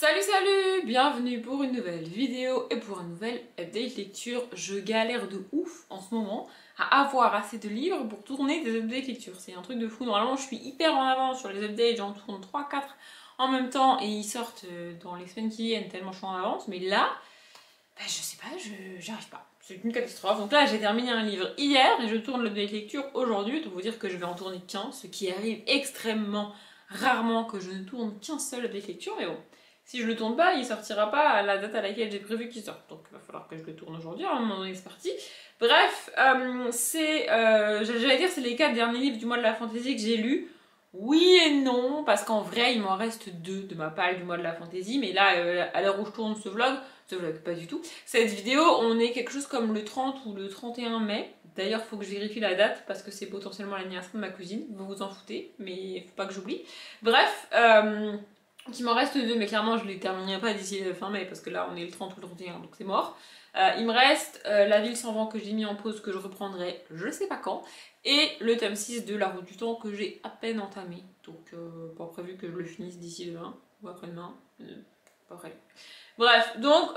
Salut, bienvenue pour une nouvelle vidéo et pour un nouvel update lecture. Je galère de ouf en ce moment à avoir assez de livres pour tourner des updates lecture. C'est un truc de fou. Normalement je suis hyper en avance sur les updates, j'en tourne 3-4 en même temps et ils sortent dans les semaines qui viennent tellement je suis en avance. Mais là, je sais pas, j'arrive pas. C'est une catastrophe. Donc là j'ai terminé un livre hier et je tourne l'update lecture aujourd'hui. Pour vous dire que je vais en tourner qu'un, ce qui arrive extrêmement rarement que je ne tourne qu'un seul update lecture, mais bon. Si je le tourne pas, il sortira pas à la date à laquelle j'ai prévu qu'il sorte. Donc il va falloir que je le tourne aujourd'hui, à un moment donné c'est parti. Bref, j'allais dire c'est les 4 derniers livres du mois de la fantasy que j'ai lus. Oui et non, parce qu'en vrai il m'en reste 2 de ma palle du mois de la fantasy, mais là à l'heure où je tourne ce vlog pas du tout, cette vidéo on est quelque chose comme le 30 ou le 31 mai. D'ailleurs faut que je vérifie la date parce que c'est potentiellement l'anniversaire de ma cousine, vous vous en foutez, mais faut pas que j'oublie. Bref, il m'en reste 2, mais clairement je les terminerai pas d'ici fin mai parce que là on est le 30 ou le 31 donc c'est mort. Il me reste La ville sans vent que j'ai mis en pause, que je reprendrai je sais pas quand, et le tome 6 de La route du temps que j'ai à peine entamé. Donc pas prévu que je le finisse d'ici demain ou après-demain. Pas prévu. Bref, donc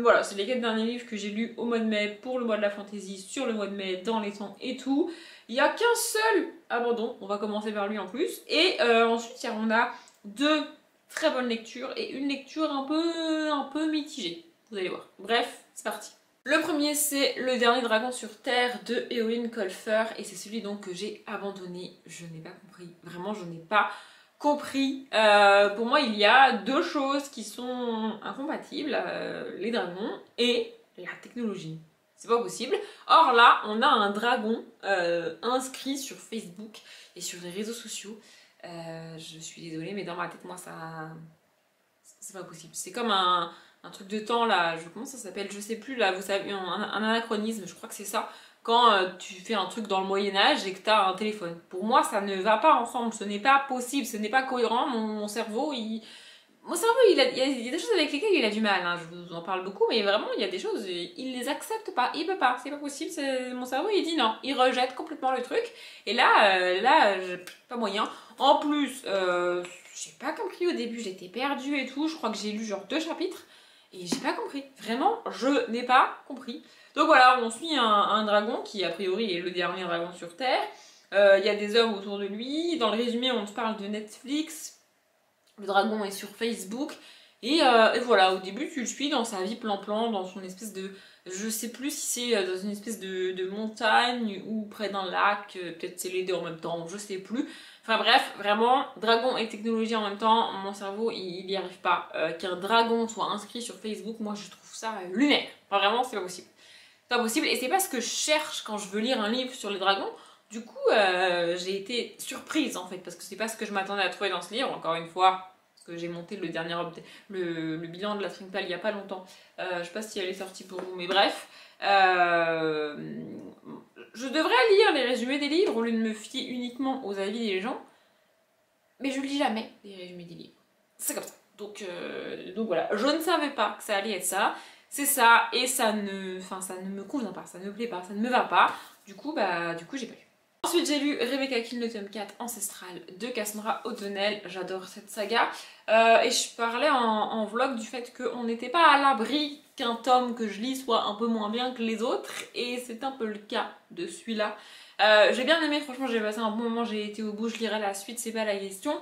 voilà, c'est les 4 derniers livres que j'ai lus au mois de mai pour le mois de la fantasy, sur le mois de mai, dans les temps et tout. Il n'y a qu'un seul abandon, on va commencer par lui en plus. Et ensuite, on a 2 très bonnes lectures et une lecture un peu mitigée. Vous allez voir. Bref, c'est parti. Le premier, c'est Le dernier dragon sur Terre de Eowyn Colfer et c'est celui donc que j'ai abandonné. Je n'ai pas compris. Vraiment, je n'ai pas compris. Pour moi, il y a 2 choses qui sont incompatibles, les dragons et la technologie. C'est pas possible. Or là, on a un dragon inscrit sur Facebook et sur les réseaux sociaux. Je suis désolée, mais dans ma tête, moi, ça... c'est pas possible. C'est comme un truc de temps, là. Comment ça s'appelle? Je sais plus, là. Vous savez, un anachronisme, je crois que c'est ça. Quand tu fais un truc dans le Moyen-Âge et que tu as un téléphone. Pour moi, ça ne va pas ensemble. Ce n'est pas possible, ce n'est pas cohérent. Mon cerveau, Mon cerveau, il y a des choses avec lesquelles il a du mal. Hein. Je vous en parle beaucoup, mais vraiment, il y a des choses, il les accepte pas. Il peut pas, c'est pas possible. Mon cerveau, il dit non. Il rejette complètement le truc. Et là, pas moyen. En plus, j'ai pas compris au début, j'étais perdue et tout. Je crois que j'ai lu genre 2 chapitres. Et j'ai pas compris. Vraiment, je n'ai pas compris. Donc voilà, on suit un dragon qui a priori est le dernier dragon sur Terre. Il y a des hommes autour de lui. Dans le résumé, on te parle de Netflix. Le dragon est sur Facebook. Et voilà, au début, tu le suis dans sa vie plan-plan, dans son espèce de... Je sais plus si c'est dans une espèce de montagne ou près d'un lac. Peut-être c'est les 2 en même temps, je sais plus. Enfin bref, vraiment, dragon et technologie en même temps, mon cerveau, il y arrive pas. Qu'un dragon soit inscrit sur Facebook, moi je trouve ça lunaire. Enfin vraiment, c'est pas possible. C'est pas possible, et c'est pas ce que je cherche quand je veux lire un livre sur les dragons. Du coup, j'ai été surprise en fait, parce que c'est pas ce que je m'attendais à trouver dans ce livre, encore une fois, parce que j'ai monté le dernier le bilan de la Trinquepale il y a pas longtemps. Je sais pas si elle est sortie pour vous, mais bref. Je devrais lire les résumés des livres au lieu de me fier uniquement aux avis des gens, mais je lis jamais les résumés des livres. C'est comme ça. Donc voilà, je ne savais pas que ça allait être ça. C'est ça, et ça ne me convient pas, ça ne me plaît pas, ça ne me va pas. Du coup, j'ai pas lu. Ensuite, j'ai lu Rebecca King, le tome 4, Ancestral, de Cassandra O'Donnell. J'adore cette saga. Et je parlais en vlog du fait qu'on n'était pas à l'abri qu'un tome que je lis soit un peu moins bien que les autres. Et c'est un peu le cas de celui-là. J'ai bien aimé, franchement, j'ai passé un bon moment, j'ai été au bout, je lirai la suite, c'est pas la question.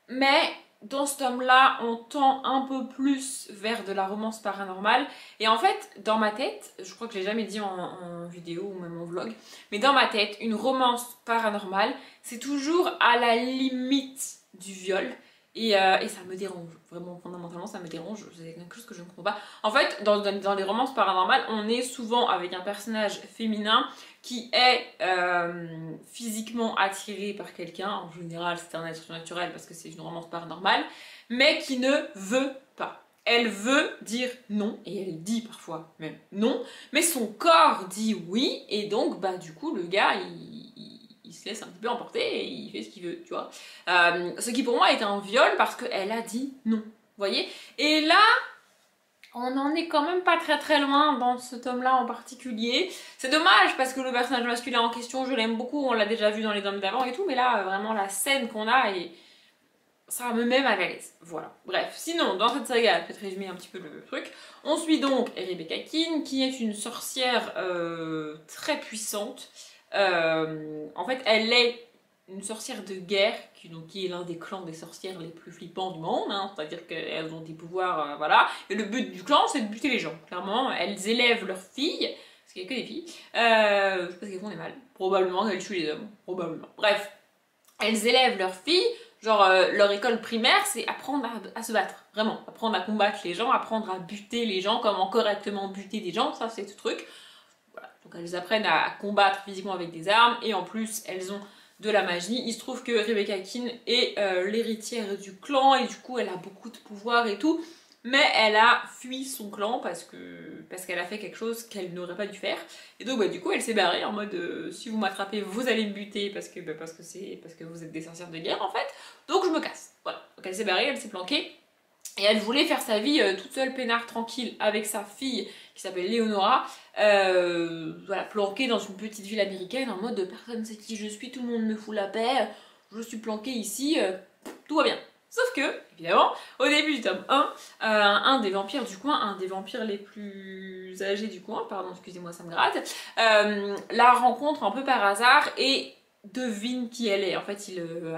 Mais... dans ce tome-là, on tend un peu plus vers de la romance paranormale. Et en fait, dans ma tête, je crois que je l'ai jamais dit en vidéo ou même en vlog, mais dans ma tête, une romance paranormale, c'est toujours à la limite du viol. Et ça me dérange, vraiment fondamentalement ça me dérange, c'est quelque chose que je ne comprends pas. En fait, dans les romances paranormales, on est souvent avec un personnage féminin qui est physiquement attiré par quelqu'un, en général c'est un être naturel parce que c'est une romance paranormale, mais qui ne veut pas. Elle veut dire non, et elle dit parfois même non, mais son corps dit oui, et donc du coup le gars il se laisse un petit peu emporter et il fait ce qu'il veut, tu vois. Ce qui pour moi est un viol parce qu'elle a dit non, vous voyez. Et là, on n'en est quand même pas très loin dans ce tome-là en particulier. C'est dommage parce que le personnage masculin en question, je l'aime beaucoup, on l'a déjà vu dans les tomes d'avant et tout, mais là, vraiment, la scène qu'on a est... ça me met mal à l'aise. Voilà. Bref, sinon, dans cette saga, peut-être résumer un petit peu le truc, on suit donc Rebecca Keane, qui est une sorcière très puissante. En fait, elle est une sorcière de guerre, qui est l'un des clans des sorcières les plus flippants du monde, hein, c'est-à-dire qu'elles ont des pouvoirs, voilà. Et le but du clan, c'est de buter les gens. Clairement, elles élèvent leurs filles, parce qu'il n'y a que des filles, je sais pas qu'elles font des mâles. Probablement qu'elles tuent les hommes, probablement. Bref, elles élèvent leurs filles. Genre, leur école primaire, c'est apprendre à se battre. Vraiment. Apprendre à combattre les gens, apprendre à buter les gens, comment correctement buter des gens, ça c'est ce truc. Voilà. Donc elles apprennent à combattre physiquement avec des armes, et en plus, elles ont de la magie. Il se trouve que Rebecca Keane est l'héritière du clan, et du coup, elle a beaucoup de pouvoir et tout. Mais elle a fui son clan parce qu'elle a fait quelque chose qu'elle n'aurait pas dû faire. Et donc du coup elle s'est barrée en mode si vous m'attrapez vous allez me buter parce que vous êtes des sorcières de guerre en fait. Donc je me casse. Voilà. Donc elle s'est barrée, elle s'est planquée. Et elle voulait faire sa vie toute seule, peinard, tranquille, avec sa fille qui s'appelle Leonora, voilà, planquée dans une petite ville américaine en mode personne sait qui je suis, tout le monde me fout la paix, je suis planquée ici, tout va bien. Sauf que, évidemment, au début du tome 1, un des vampires du coin, un des vampires les plus âgés du coin, pardon, excusez-moi, ça me gratte, la rencontre un peu par hasard et devine qui elle est. En fait,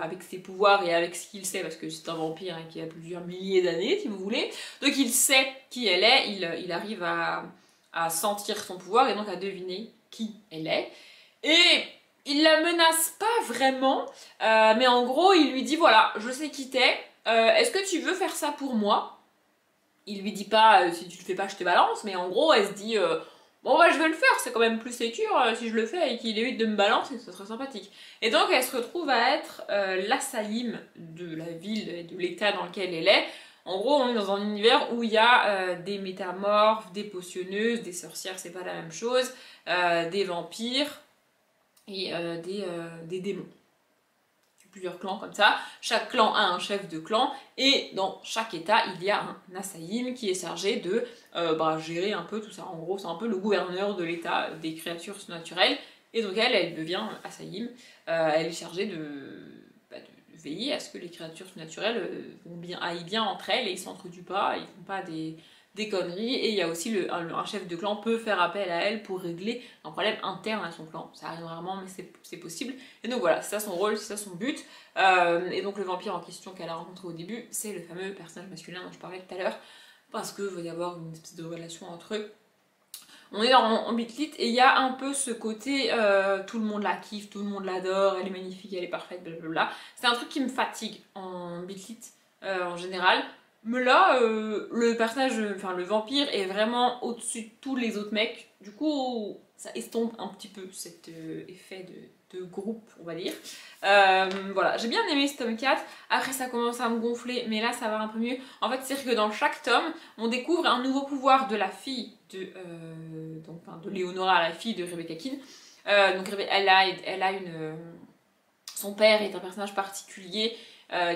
avec ses pouvoirs et avec ce qu'il sait, parce que c'est un vampire hein, qui a plusieurs milliers d'années, si vous voulez, donc il sait qui elle est, il arrive à sentir son pouvoir et donc à deviner qui elle est. Et il la menace pas vraiment, mais en gros, il lui dit voilà, je sais qui t'es, est-ce que tu veux faire ça pour moi? Il lui dit pas si tu le fais pas, je te balance, mais en gros, elle se dit bon, bah je vais le faire, c'est quand même plus sécure si je le fais et qu'il évite de me balancer, ce serait sympathique. Et donc, elle se retrouve à être l'assaïm de la ville et de l'état dans lequel elle est. En gros, on est dans un univers où il y a des métamorphes, des potionneuses, des sorcières, c'est pas la même chose, des vampires et des démons. Plusieurs clans comme ça, chaque clan a un chef de clan et dans chaque état il y a un assaïm qui est chargé de gérer un peu tout ça. En gros c'est un peu le gouverneur de l'état des créatures surnaturelles et donc elle devient assaïm, elle est chargée de veiller à ce que les créatures surnaturelles aillent bien entre elles et ils s'entretuent pas, ils font pas des conneries. Et il y a aussi un chef de clan peut faire appel à elle pour régler un problème interne à son clan. Ça arrive rarement mais c'est possible. Et donc voilà, c'est ça son rôle, c'est ça son but. Et donc le vampire en question qu'elle a rencontré au début, c'est le fameux personnage masculin dont je parlais tout à l'heure, parce qu'il va y avoir une espèce de relation entre eux. On est en Bitlit et il y a un peu ce côté tout le monde la kiffe, tout le monde l'adore, elle est magnifique, elle est parfaite, blablabla. C'est un truc qui me fatigue en Bitlit en général. Mais là, le personnage, enfin le vampire est vraiment au-dessus de tous les autres mecs. Du coup, ça estompe un petit peu cet effet de groupe, on va dire. Voilà, j'ai bien aimé ce tome 4. Après, ça commence à me gonfler, mais là, ça va un peu mieux. En fait, c'est que dans chaque tome, on découvre un nouveau pouvoir de la fille de Leonora, la fille de Rebecca Keane. Donc, elle a son père est un personnage particulier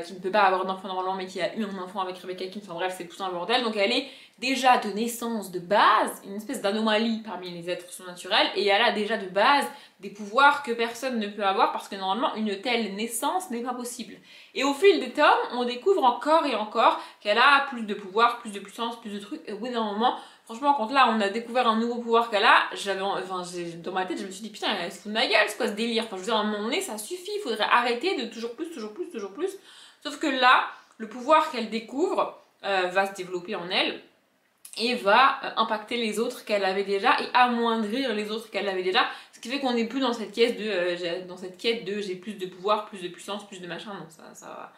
qui ne peut pas avoir d'enfant normalement mais qui a eu un enfant avec Rebecca Keane, enfin bref c'est tout un bordel, donc elle est déjà de naissance de base une espèce d'anomalie parmi les êtres surnaturels et elle a déjà de base des pouvoirs que personne ne peut avoir parce que normalement une telle naissance n'est pas possible. Et au fil des tomes on découvre encore et encore qu'elle a plus de pouvoirs, plus de puissance, plus de trucs et au bout d'un moment franchement, quand là on a découvert un nouveau pouvoir qu'elle a, dans ma tête, je me suis dit putain, elle se fout de ma gueule, c'est quoi ce délire? Enfin, je veux dire, à un moment donné, ça suffit, il faudrait arrêter de toujours plus, toujours plus, toujours plus. Sauf que là, le pouvoir qu'elle découvre va se développer en elle et va impacter les autres qu'elle avait déjà et amoindrir les autres qu'elle avait déjà. Ce qui fait qu'on n'est plus dans cette quête de j'ai plus de pouvoir, plus de puissance, plus de machin. Non, ça va.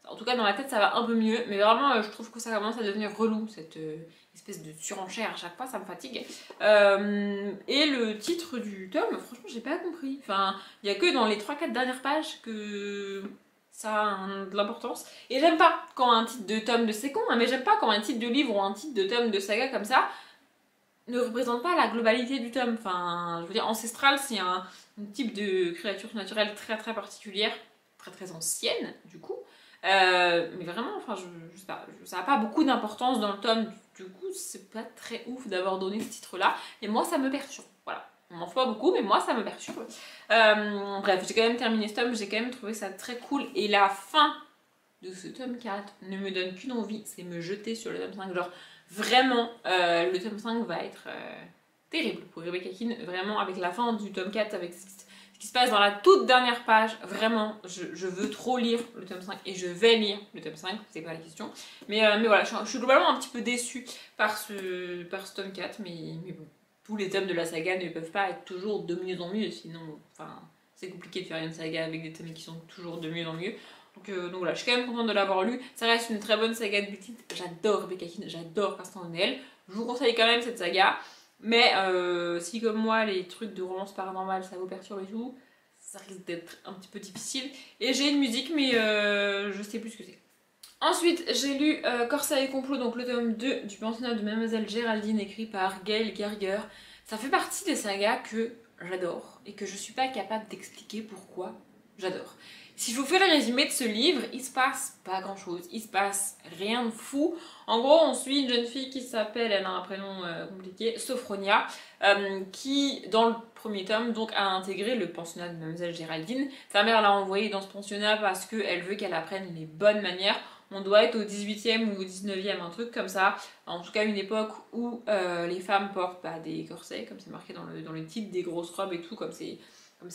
En tout cas, dans ma tête, ça va un peu mieux. Mais vraiment, je trouve que ça commence à devenir relou, cette espèce de surenchère à chaque fois, ça me fatigue. Et le titre du tome, franchement, j'ai pas compris. Enfin, il y a que dans les 3-4 dernières pages que ça a de l'importance. Et j'aime pas quand un titre de tome de c'est con, hein, mais j'aime pas quand un titre de livre ou un titre de tome de saga comme ça ne représente pas la globalité du tome. Enfin, je veux dire, Ancestral, c'est un type de créature naturelle très très particulière, très très ancienne, du coup. Mais vraiment, enfin, je sais pas, ça n'a pas beaucoup d'importance dans le tome, du coup, c'est pas très ouf d'avoir donné ce titre-là, et moi, ça me perturbe, voilà. On m'en fait pas beaucoup, mais moi, ça me perturbe. Bref, j'ai quand même terminé ce tome, j'ai quand même trouvé ça très cool, et la fin de ce tome 4 ne me donne qu'une envie, c'est me jeter sur le tome 5. Genre, vraiment, le tome 5 va être terrible pour Rebecca Keane. Vraiment, avec la fin du tome 4, avec ce qui se passe dans la toute dernière page, vraiment, je veux trop lire le tome 5 et je vais lire le tome 5, c'est pas la question. Mais voilà, je suis globalement un petit peu déçue par ce tome 4, mais bon, tous les tomes de la saga ne peuvent pas être toujours de mieux en mieux, sinon, enfin, c'est compliqué de faire une saga avec des tomes qui sont toujours de mieux en mieux. Donc voilà, je suis quand même contente de l'avoir lu. Ça reste une très bonne saga de Betty. J'adore Rebecca Keane, j'adore Vincent O'Neill. Je vous conseille quand même cette saga. Mais si comme moi les trucs de romance paranormale ça vous perturbe et tout, ça risque d'être un petit peu difficile. Et j'ai une musique mais je sais plus ce que c'est. Ensuite j'ai lu Corsair et complot, donc le tome 2 du pensionnat de Mademoiselle Géraldine écrit par Gail Geiger. Ça fait partie des sagas que j'adore et que je suis pas capable d'expliquer pourquoi j'adore. Si je vous fais le résumé de ce livre, il se passe pas grand chose, il se passe rien de fou. En gros, on suit une jeune fille qui s'appelle, elle a un prénom compliqué, Sophronia, qui, dans le premier tome, donc, a intégré le pensionnat de Mademoiselle Géraldine. Sa mère l'a envoyée dans ce pensionnat parce qu'elle veut qu'elle apprenne les bonnes manières. On doit être au 18e ou au 19e, un truc comme ça. En tout cas, une époque où les femmes portent des corsets, comme c'est marqué dans le titre, des grosses robes et tout, comme c'est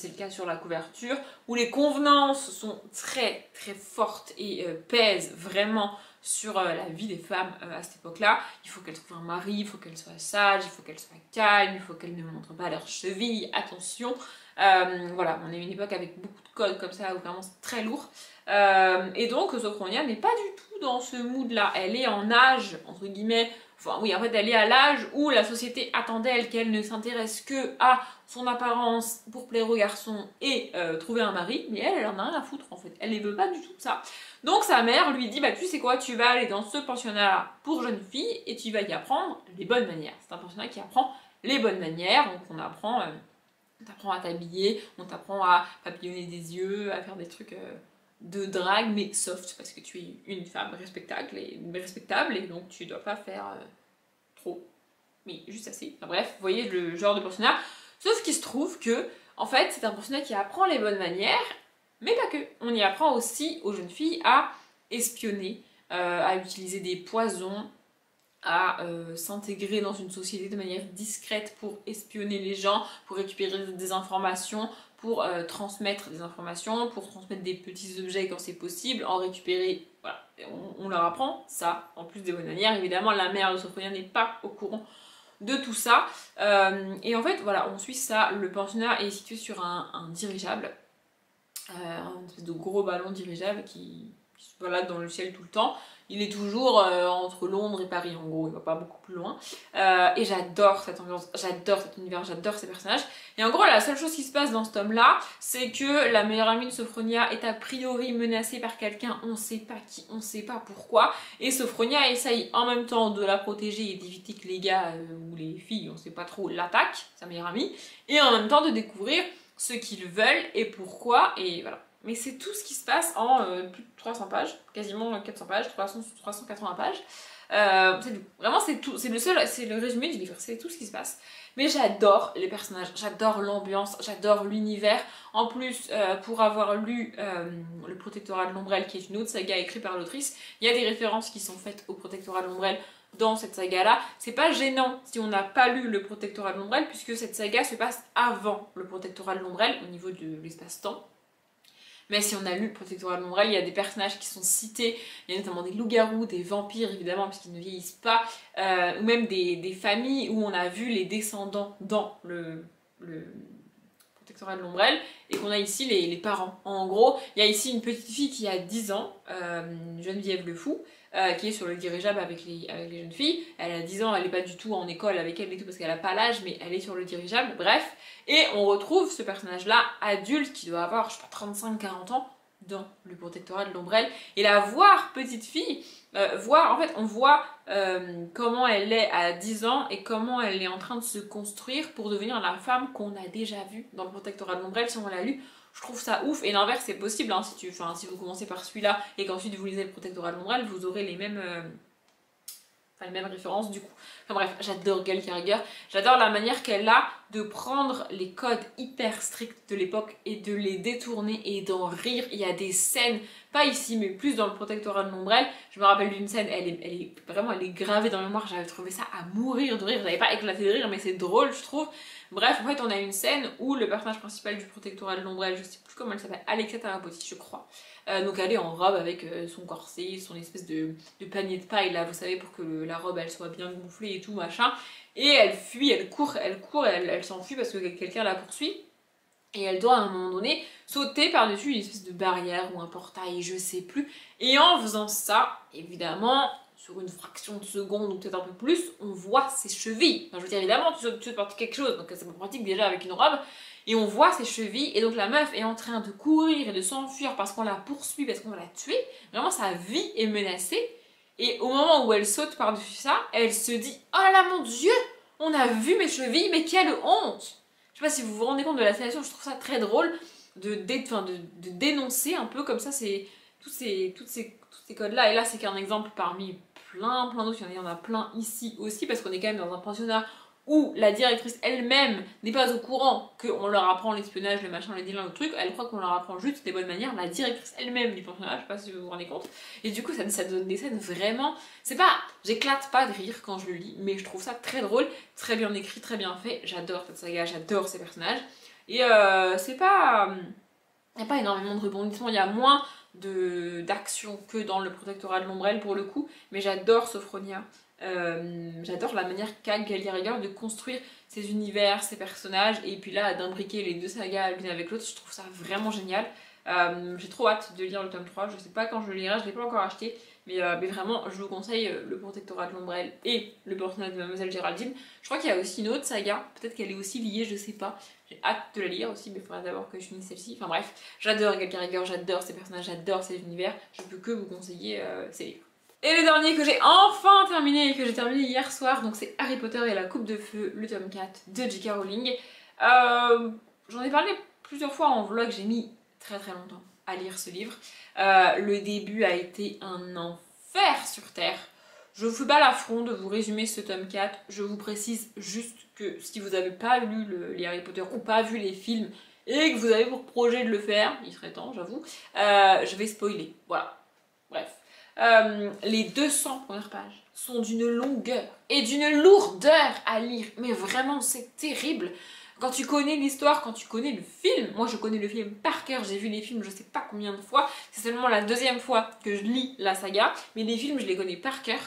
le cas sur la couverture, où les convenances sont très très fortes et pèsent vraiment sur la vie des femmes à cette époque-là. Il faut qu'elles trouvent un mari, il faut qu'elles soient sages, il faut qu'elles soient calmes, il faut qu'elles ne montrent pas leurs chevilles, attention. Voilà, on est une époque avec beaucoup de codes comme ça, où vraiment c'est très lourd. Et donc Sophronia n'est pas du tout dans ce mood-là. Elle est en âge, entre guillemets, enfin oui, en fait elle est à l'âge où la société attend d'elle qu'elle ne s'intéresse que à son apparence pour plaire aux garçons et trouver un mari, mais elle en a rien à foutre en fait, elle ne veut pas du tout de ça. Donc sa mère lui dit, bah tu sais quoi, tu vas aller dans ce pensionnat pour jeunes filles et tu vas y apprendre les bonnes manières. C'est un pensionnat qui apprend les bonnes manières, donc on apprend à t'habiller, on t'apprend à papillonner des yeux, à faire des trucs de drague, mais soft, parce que tu es une femme respectable et donc tu dois pas faire trop, mais juste assez. Enfin, bref, vous voyez le genre de pensionnat. Sauf qu'il se trouve que, en fait, c'est un pensionnat qui apprend les bonnes manières, mais pas que. On y apprend aussi aux jeunes filles à espionner, à utiliser des poisons, à s'intégrer dans une société de manière discrète pour espionner les gens, pour récupérer des informations, pour transmettre des informations, pour transmettre des petits objets quand c'est possible, en récupérer, voilà, on leur apprend ça, en plus des bonnes manières. Évidemment, la mère de Sophronia n'est pas au courant de tout ça, et en fait, voilà, on suit ça. Le pensionnat est situé sur un dirigeable, un espèce de gros ballon dirigeable qui se balade dans le ciel tout le temps. Il est toujours entre Londres et Paris, en gros, il va pas beaucoup plus loin. Et j'adore cette ambiance, j'adore cet univers, j'adore ces personnages. Et en gros, la seule chose qui se passe dans ce tome-là, c'est que la meilleure amie de Sophronia est a priori menacée par quelqu'un, on sait pas qui, on sait pas pourquoi. Et Sophronia essaye en même temps de la protéger et d'éviter que les gars ou les filles, on sait pas trop, l'attaquent, sa meilleure amie. Et en même temps de découvrir ce qu'ils veulent et pourquoi, et voilà. Mais c'est tout ce qui se passe en plus de 300 pages, quasiment 400 pages, 380 pages. Vraiment c'est tout, c'est le résumé du livre, c'est tout ce qui se passe. Mais j'adore les personnages, j'adore l'ambiance, j'adore l'univers. En plus, pour avoir lu Le Protectorat de l'Ombrelle, qui est une autre saga écrite par l'autrice, il y a des références qui sont faites au Protectorat de l'Ombrelle dans cette saga-là. C'est pas gênant si on n'a pas lu Le Protectorat de l'Ombrelle, puisque cette saga se passe avant Le Protectorat de l'Ombrelle, au niveau de l'espace-temps. Mais si on a lu Le Protectorat de l'Ombrelle, il y a des personnages qui sont cités, il y a notamment des loups-garous, des vampires évidemment, puisqu'ils ne vieillissent pas, ou même des familles où on a vu les descendants dans le Protectorat de l'Ombrelle, et qu'on a ici les parents. En gros, il y a ici une petite fille qui a 10 ans, Geneviève le Fou, qui est sur le dirigeable avec les jeunes filles. Elle a 10 ans, elle n'est pas du tout en école avec elle et tout parce qu'elle n'a pas l'âge, mais elle est sur le dirigeable, bref. Et on retrouve ce personnage-là, adulte, qui doit avoir, je sais pas, 35-40 ans, dans Le Protectorat de l'Ombrelle. Et la voir, petite fille, en fait, on voit comment elle est à 10 ans et comment elle est en train de se construire pour devenir la femme qu'on a déjà vue dans Le Protectorat de l'Ombrelle si on l'a lu. Je trouve ça ouf, et l'inverse c'est possible, hein, si vous commencez par celui-là et qu'ensuite vous lisez Le Protectorat de l'Ombrelle, vous aurez les mêmes Enfin, les mêmes références du coup. Enfin bref, j'adore Gail Carriger. J'adore la manière qu'elle a de prendre les codes hyper stricts de l'époque et de les détourner et d'en rire. Il y a des scènes, pas ici, mais plus dans le protectorat de l'ombrelle. Je me rappelle d'une scène, elle est vraiment elle est gravée dans la mémoire. J'avais trouvé ça à mourir de rire. J'avais pas éclaté de rire, mais c'est drôle, je trouve. Bref, en fait, on a une scène où le personnage principal du protectorat de l'ombrelle, je sais plus comment elle s'appelle, Alexia Tarabotti, je crois. Donc elle est en robe avec son corset, son espèce de panier de paille là, vous savez, pour que la robe elle soit bien gonflée et tout machin. Et elle fuit, elle court, elle s'enfuit parce que quelqu'un la poursuit. Et elle doit à un moment donné sauter par-dessus une espèce de barrière ou un portail, je sais plus. Et en faisant ça, évidemment, sur une fraction de seconde ou peut-être un peu plus, on voit ses chevilles. Enfin, je veux dire, évidemment, tu sautes par quelque chose, donc c'est pas pratique déjà avec une robe. Et on voit ses chevilles, et donc la meuf est en train de courir et de s'enfuir parce qu'on la poursuit, parce qu'on va la tuer. Vraiment, sa vie est menacée. Et au moment où elle saute par-dessus ça, elle se dit « Oh là mon Dieu, on a vu mes chevilles, mais quelle honte !» Je sais pas si vous vous rendez compte de la situation, je trouve ça très drôle de dénoncer un peu comme ça tous ces codes-là. Et là, c'est qu'un exemple parmi plein d'autres. Il y en a plein ici aussi, parce qu'on est quand même dans un pensionnat où la directrice elle-même n'est pas au courant qu'on leur apprend l'espionnage, le machin, le dealing, le truc. Elle croit qu'on leur apprend juste des bonnes manières. La directrice elle-même du pensionnat, je sais pas si vous vous rendez compte. Et du coup, ça donne des scènes vraiment... C'est pas... J'éclate pas de rire quand je le lis, mais je trouve ça très drôle, très bien écrit, très bien fait. J'adore cette saga, j'adore ces personnages. Et c'est pas... Il n'y a pas énormément de rebondissements, il y a moins d'action que dans le protectorat de l'ombrelle pour le coup, mais j'adore Sophronia. J'adore la manière qu'a Gail Carriger de construire ses univers, ses personnages, et puis là d'imbriquer les deux sagas l'une avec l'autre, je trouve ça vraiment génial. J'ai trop hâte de lire le tome 3, je sais pas quand je le lirai, je l'ai pas encore acheté, mais vraiment je vous conseille le protectorat de l'ombrelle et le personnage de Mademoiselle Géraldine. Je crois qu'il y a aussi une autre saga, peut-être qu'elle est aussi liée, je sais pas. J'ai hâte de la lire aussi, mais il faudra d'abord que je finisse celle-ci. Enfin bref, j'adore Gail Carriger, j'adore ses personnages, j'adore ses univers, je peux que vous conseiller ses livres. Et le dernier que j'ai enfin terminé et que j'ai terminé hier soir, donc c'est Harry Potter et la Coupe de Feu, le tome 4 de J.K. Rowling. J'en ai parlé plusieurs fois en vlog, j'ai mis très longtemps à lire ce livre. Le début a été un enfer sur Terre. Je vous fais pas l'affront de vous résumer ce tome 4, je vous précise juste que si vous n'avez pas lu les Harry Potter ou pas vu les films et que vous avez pour projet de le faire, il serait temps j'avoue, je vais spoiler, voilà, bref. Les 200 premières pages sont d'une longueur et d'une lourdeur à lire, mais vraiment c'est terrible. Quand tu connais l'histoire, quand tu connais le film, moi je connais le film par cœur, j'ai vu les films je sais pas combien de fois, c'est seulement la deuxième fois que je lis la saga, mais les films je les connais par cœur.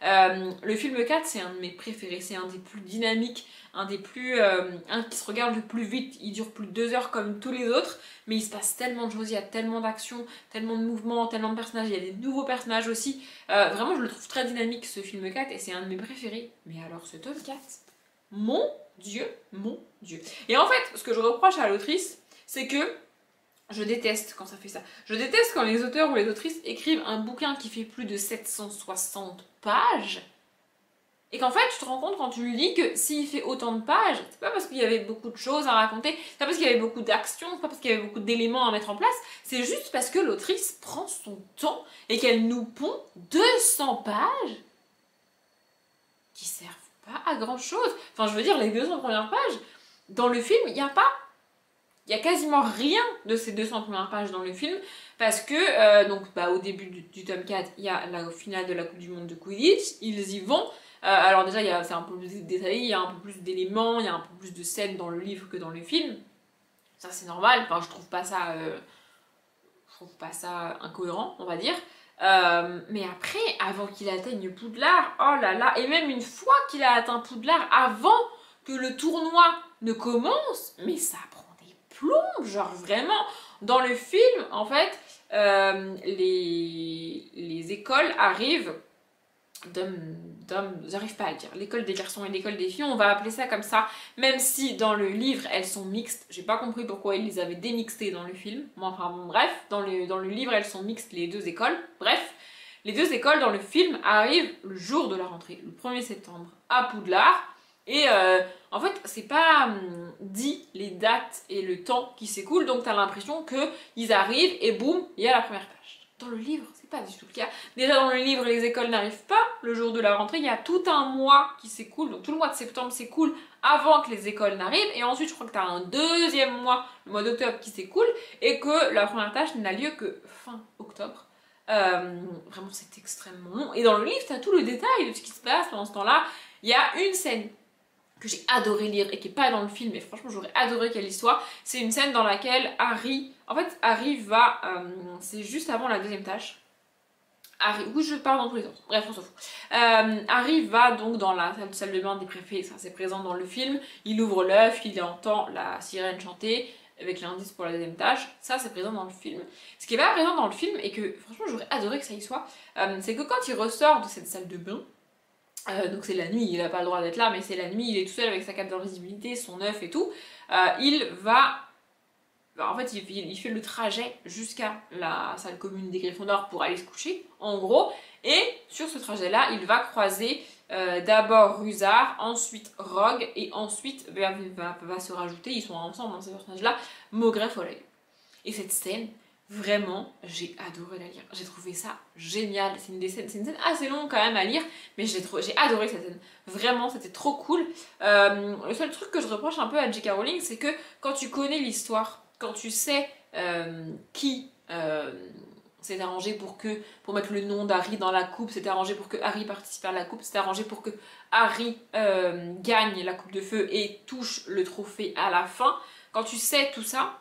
Le film 4 c'est un de mes préférés, c'est un des plus dynamiques, un des plus... un qui se regarde le plus vite, il dure plus de 2 heures comme tous les autres, mais il se passe tellement de choses, il y a tellement d'actions, tellement de mouvements, tellement de personnages, il y a des nouveaux personnages aussi. Vraiment je le trouve très dynamique ce film 4 et c'est un de mes préférés. Mais alors ce tome 4, mon Dieu, mon Dieu. Et en fait ce que je reproche à l'autrice, c'est que je déteste quand ça fait ça. Je déteste quand les auteurs ou les autrices écrivent un bouquin qui fait plus de 760 pages et qu'en fait tu te rends compte quand tu le lis que s'il fait autant de pages, c'est pas parce qu'il y avait beaucoup de choses à raconter, c'est pas parce qu'il y avait beaucoup d'actions, c'est pas parce qu'il y avait beaucoup d'éléments à mettre en place, c'est juste parce que l'autrice prend son temps et qu'elle nous pond 200 pages qui servent pas à grand chose. Enfin je veux dire, les 200 premières pages, dans le film, il n'y a pas... Il n'y a quasiment rien de ces 200 premières pages dans le film parce que donc, au début du tome 4, il y a la finale de la Coupe du Monde de Quidditch, ils y vont. Alors déjà, c'est un peu plus détaillé, il y a un peu plus d'éléments, il y a un peu plus de scènes dans le livre que dans le film. Ça c'est normal, enfin je trouve pas ça incohérent, on va dire. Mais après, avant qu'il atteigne Poudlard, oh là là, et même une fois qu'il a atteint Poudlard, avant que le tournoi ne commence, mais ça prend plombe, genre vraiment. Dans le film, en fait, les écoles arrivent j'arrive pas à le dire, l'école des garçons et l'école des filles, on va appeler ça comme ça, même si dans le livre elles sont mixtes, j'ai pas compris pourquoi ils les avaient démixtées dans le film, enfin bon, bref, dans le livre elles sont mixtes les deux écoles, bref, les deux écoles dans le film arrivent le jour de la rentrée, le 1er septembre à Poudlard, et en fait c'est pas dit les dates et le temps qui s'écoule, donc t'as l'impression qu'ils arrivent et boum, il y a la première page. Dans le livre, c'est pas du tout le cas. Déjà dans le livre, les écoles n'arrivent pas le jour de la rentrée. Il y a tout un mois qui s'écoule. Donc tout le mois de septembre s'écoule avant que les écoles n'arrivent. Et ensuite, je crois que tu as un deuxième mois, le mois d'octobre, qui s'écoule. Et que la première tâche n'a lieu que fin octobre. Vraiment, c'est extrêmement long. Et dans le livre, tu as tout le détail de ce qui se passe pendant ce temps-là. Il y a une scène que j'ai adoré lire et qui n'est pas dans le film, et franchement j'aurais adoré qu'elle y soit. C'est une scène dans laquelle Harry, en fait Harry va, c'est juste avant la deuxième tâche. Harry, oui je parle dans tous les sens, bref on s'en fout. Harry va donc dans la salle de bain des préfets, ça c'est présent dans le film, il ouvre l'œuf, il entend la sirène chanter, avec l'indice pour la deuxième tâche, ça c'est présent dans le film. Ce qui est pas présent dans le film, et que franchement j'aurais adoré que ça y soit, c'est que quand il ressort de cette salle de bain, donc c'est la nuit, il n'a pas le droit d'être là, mais c'est la nuit, il est tout seul avec sa cape d'invisibilité, son œuf et tout. Il va... En fait, il fait le trajet jusqu'à la salle commune des Gryffondors pour aller se coucher, en gros. Et sur ce trajet-là, il va croiser d'abord Rusard, ensuite Rogue, et ensuite va se rajouter, ils sont ensemble dans ces personnages-là, Maugrey Folleuil. Et cette scène... Vraiment, j'ai adoré la lire. J'ai trouvé ça génial. C'est une scène assez longue quand même à lire, mais j'ai adoré cette scène. Vraiment, c'était trop cool. Le seul truc que je reproche un peu à J.K. Rowling, c'est que quand tu connais l'histoire, quand tu sais qui s'est arrangé pour mettre le nom d'Harry dans la coupe, s'est arrangé pour que Harry participe à la coupe, s'est arrangé pour que Harry gagne la coupe de feu et touche le trophée à la fin, quand tu sais tout ça,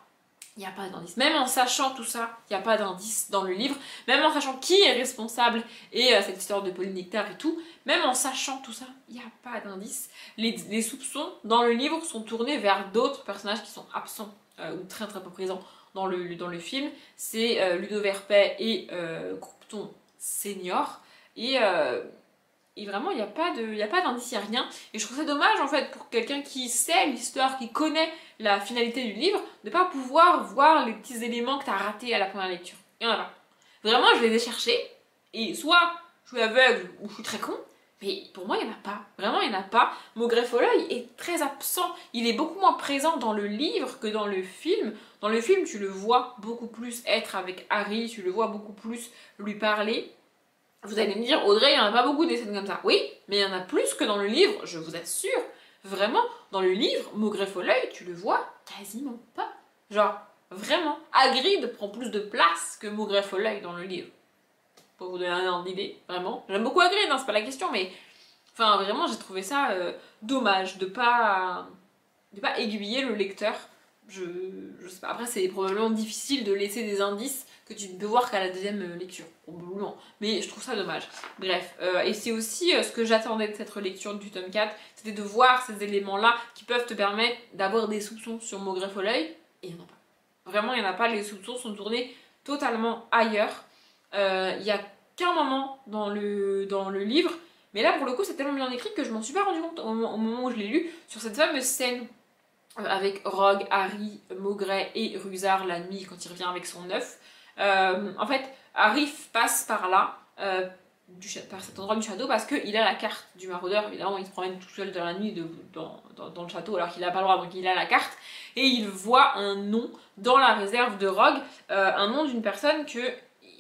il n'y a pas d'indice. Même en sachant tout ça, il n'y a pas d'indice dans le livre. Même en sachant qui est responsable et cette histoire de polynectar et tout, même en sachant tout ça, il n'y a pas d'indice. Les soupçons dans le livre sont tournés vers d'autres personnages qui sont absents ou très très peu présents dans le film. C'est Ludo Verpet et Croupton Senior. Et vraiment, il n'y a pas d'indice, il n'y a rien. Et je trouve ça dommage, en fait, pour quelqu'un qui sait l'histoire, qui connaît la finalité du livre, de ne pas pouvoir voir les petits éléments que tu as ratés à la première lecture. Il n'y en a pas. Vraiment, je les ai cherchés, et soit je suis aveugle ou je suis très con, mais pour moi, il n'y en a pas. Vraiment, il n'y en a pas. Maugrey Folleuil est très absent. Il est beaucoup moins présent dans le livre que dans le film. Dans le film, tu le vois beaucoup plus être avec Harry, tu le vois beaucoup plus lui parler. Vous allez me dire, Audrey, il n'y en a pas beaucoup des scènes comme ça. Oui, mais il y en a plus que dans le livre, je vous assure. Vraiment, dans le livre, Maugrey Folleuil, tu le vois quasiment pas. Genre, vraiment, Hagrid prend plus de place que Maugrey Folleuil dans le livre. Pour vous donner un ordre d'idée, vraiment. J'aime beaucoup Hagrid, hein, c'est pas la question, mais... Enfin, vraiment, j'ai trouvé ça dommage de pas aiguiller le lecteur. Je sais pas, après c'est probablement difficile de laisser des indices que tu ne peux voir qu'à la deuxième lecture, probablement, mais je trouve ça dommage. Bref, et c'est aussi ce que j'attendais de cette relecture du tome 4, c'était de voir ces éléments-là qui peuvent te permettre d'avoir des soupçons sur Maugrey Folleuil, et il n'y en a pas. Vraiment, il n'y en a pas, les soupçons sont tournés totalement ailleurs. Il n'y a qu'un moment dans le livre, mais là pour le coup c'est tellement bien écrit que je m'en suis pas rendu compte au moment où je l'ai lu, sur cette fameuse scène avec Rogue, Harry, Maugrey et Rusard la nuit quand il revient avec son œuf. En fait, Harry passe par là, par cet endroit du château, parce qu'il a la carte du maraudeur. Évidemment, il se promène tout seul dans la nuit dans le château alors qu'il n'a pas le droit, donc il a la carte. Et il voit un nom dans la réserve de Rogue, un nom d'une personne que...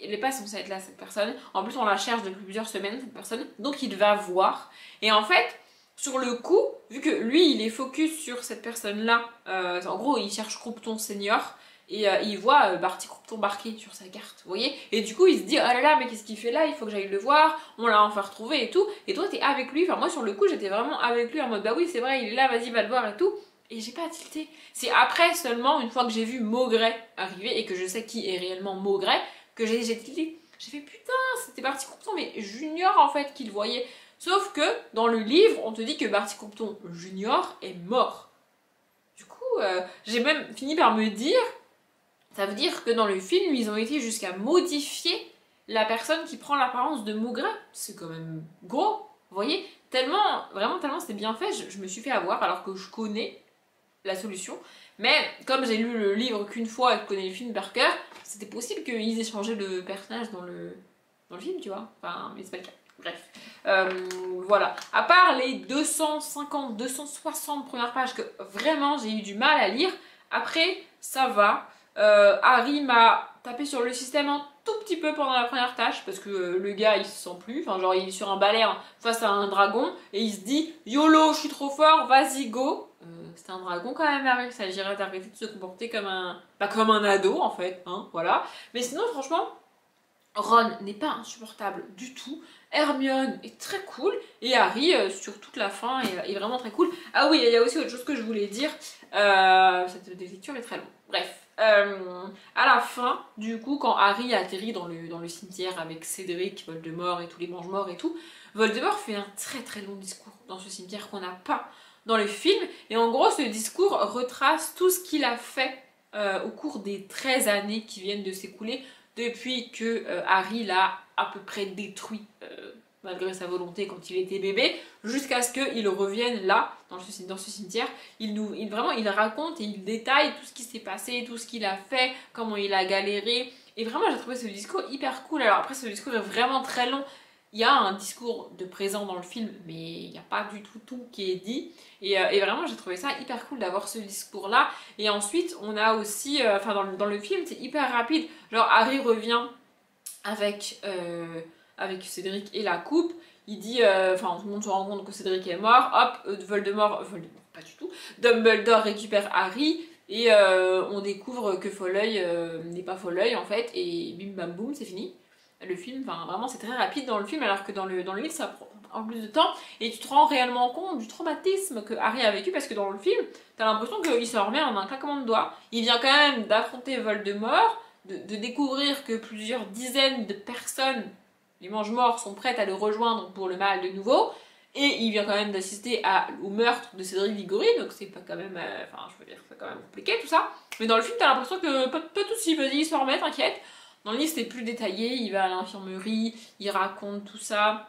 Il n'est pas censé être là, cette personne. En plus, on la cherche depuis plusieurs semaines, cette personne. Donc, il va voir. Et en fait... Sur le coup, vu que lui il est focus sur cette personne-là, en gros il cherche Croupton Senior et il voit Barty Croupton marqué sur sa carte, vous voyez. Et du coup il se dit, oh là là, mais qu'est-ce qu'il fait là, il faut que j'aille le voir, on l'a enfin retrouvé et tout. Et toi t'es avec lui, enfin moi sur le coup j'étais vraiment avec lui en mode, bah oui c'est vrai, il est là, vas-y va le voir et tout. Et j'ai pas tilté. C'est après seulement, une fois que j'ai vu Maugrey arriver et que je sais qui est réellement Maugrey, que j'ai tilté. J'ai fait putain, c'était Barty Croupton, mais Junior en fait qu'il voyait. Sauf que dans le livre, on te dit que Barty Croupton Junior est mort. Du coup, j'ai même fini par me dire, ça veut dire que dans le film, ils ont été jusqu'à modifier la personne qui prend l'apparence de Maugrey. C'est quand même gros, vous voyez. Tellement, vraiment tellement c'était bien fait, je me suis fait avoir alors que je connais la solution. Mais comme j'ai lu le livre qu'une fois et que je connais le film par cœur, c'était possible qu'ils aient changé le personnage dans le film, tu vois. Enfin, mais c'est pas le cas. Bref, voilà. À part les 250, 260 premières pages que vraiment j'ai eu du mal à lire, après ça va. Harry m'a tapé sur le système un tout petit peu pendant la première tâche parce que le gars il se sent plus, enfin genre il est sur un balai face à un dragon et il se dit YOLO je suis trop fort, vas-y go. C'était un dragon quand même Harry, ça dirait d'arrêter de se comporter comme comme un ado en fait, hein, voilà. Mais sinon franchement Ron n'est pas insupportable du tout. Hermione est très cool et Harry sur toute la fin est vraiment très cool. Ah oui, il y a aussi autre chose que je voulais dire. Cette lecture est très longue. Bref, à la fin, du coup, quand Harry atterrit dans le cimetière avec Cédric, Voldemort et tous les mange-morts et tout, Voldemort fait un très long discours dans ce cimetière qu'on n'a pas dans le film. Et en gros, ce discours retrace tout ce qu'il a fait au cours des 13 années qui viennent de s'écouler depuis que Harry l'a à peu près détruit malgré sa volonté quand il était bébé, jusqu'à ce qu'il revienne là, dans ce cimetière. Vraiment, il raconte et il détaille tout ce qui s'est passé, tout ce qu'il a fait, comment il a galéré. Et vraiment, j'ai trouvé ce discours hyper cool. Alors après, ce discours est vraiment très long. Il y a un discours de présent dans le film, mais il n'y a pas du tout qui est dit. Et vraiment, j'ai trouvé ça hyper cool d'avoir ce discours-là. Et ensuite, on a aussi, dans le film, c'est hyper rapide. Genre, Harry revient avec Cédric et la coupe. Il dit, tout le monde se rend compte que Cédric est mort. Hop, Voldemort, pas du tout. Dumbledore récupère Harry. Et on découvre que Folleuil n'est pas Folleuil en fait. Et bim bam boum, c'est fini. Le film, vraiment c'est très rapide dans le film alors que dans le livre ça prend un peu plus de temps et tu te rends réellement compte du traumatisme que Harry a vécu parce que dans le film t'as l'impression qu'il se remet en un claquement de doigts. Il vient quand même d'affronter Voldemort, de découvrir que plusieurs dizaines de personnes, les mange-morts, sont prêtes à le rejoindre pour le mal de nouveau et il vient quand même d'assister au meurtre de Cédric Diggory, donc c'est pas quand même, c'est quand même compliqué tout ça. Mais dans le film t'as l'impression que pas de soucis, vas-y il se remet, t'inquiète. Dans le livre, c'est plus détaillé, il va à l'infirmerie, il raconte tout ça.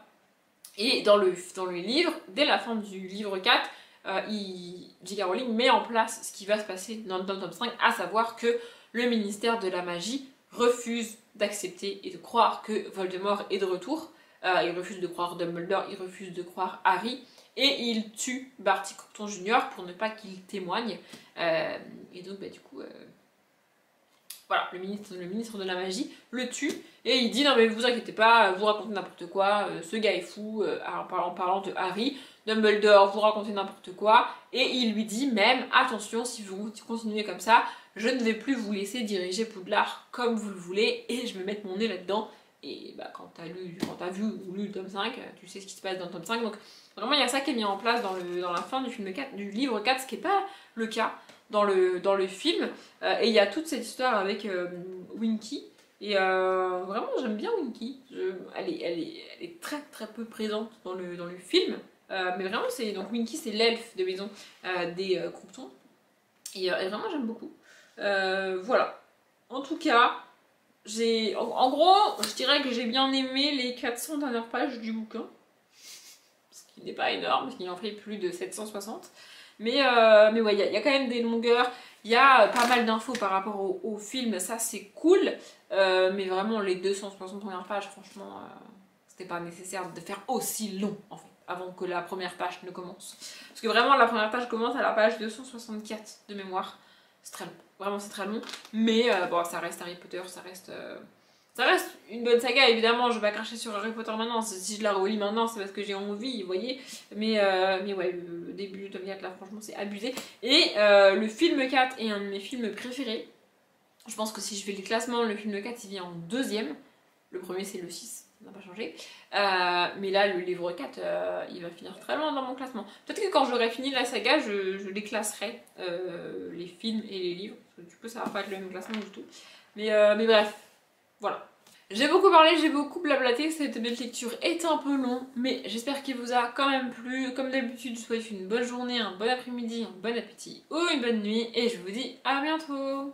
Et dans le livre, dès la fin du livre 4, J.K. Rowling met en place ce qui va se passer dans le tome 5, à savoir que le ministère de la magie refuse d'accepter et de croire que Voldemort est de retour. Il refuse de croire Dumbledore, il refuse de croire Harry. Et il tue Barty Croughton Jr. pour ne pas qu'il témoigne. Et donc, du coup... Voilà, le ministre de la magie le tue et il dit non mais vous inquiétez pas, vous racontez n'importe quoi, ce gars est fou, en parlant de Harry, Dumbledore, vous racontez n'importe quoi, et il lui dit même attention si vous continuez comme ça, je ne vais plus vous laisser diriger Poudlard comme vous le voulez et je vais mettre mon nez là-dedans. Et quand t'as vu ou lu le tome 5, tu sais ce qui se passe dans le tome 5, donc vraiment il y a ça qui est mis en place dans la fin du livre 4, ce qui n'est pas le cas dans le film. Et il y a toute cette histoire avec Winky. Et vraiment, j'aime bien Winky. Elle est très peu présente dans le film. Mais vraiment, donc Winky, c'est l'elfe de maison des Croupetons. Et vraiment, j'aime beaucoup. Voilà. En tout cas, en gros, je dirais que j'ai bien aimé les 400 dernières pages du bouquin. Ce qui n'est pas énorme, parce qu'il en fait plus de 760. Mais ouais, il y a quand même des longueurs, il y a pas mal d'infos par rapport au film, ça c'est cool. Mais vraiment, les 260 premières pages, franchement, c'était pas nécessaire de faire aussi long, en fait, avant que la première page ne commence. Parce que vraiment, la première page commence à la page 264 de mémoire. C'est très long, vraiment c'est très long. Mais bon, ça reste Harry Potter, ça reste une bonne saga, évidemment, je vais pas cracher sur Harry Potter maintenant, si je la relis maintenant c'est parce que j'ai envie, vous voyez, mais ouais, le début du tome 4 là franchement c'est abusé, et le film 4 est un de mes films préférés, je pense que si je fais les classements, le film 4 il vient en deuxième, le premier c'est le 6, ça n'a pas changé, mais là le livre 4 il va finir très loin dans mon classement, peut-être que quand j'aurai fini la saga je les classerai, les films et les livres, parce que du coup ça va pas être le même classement du tout, mais bref. Voilà. J'ai beaucoup parlé, j'ai beaucoup blablaté, cette belle lecture est un peu long, mais j'espère qu'il vous a quand même plu. Comme d'habitude, je vous souhaite une bonne journée, un bon après-midi, un bon appétit ou une bonne nuit, et je vous dis à bientôt.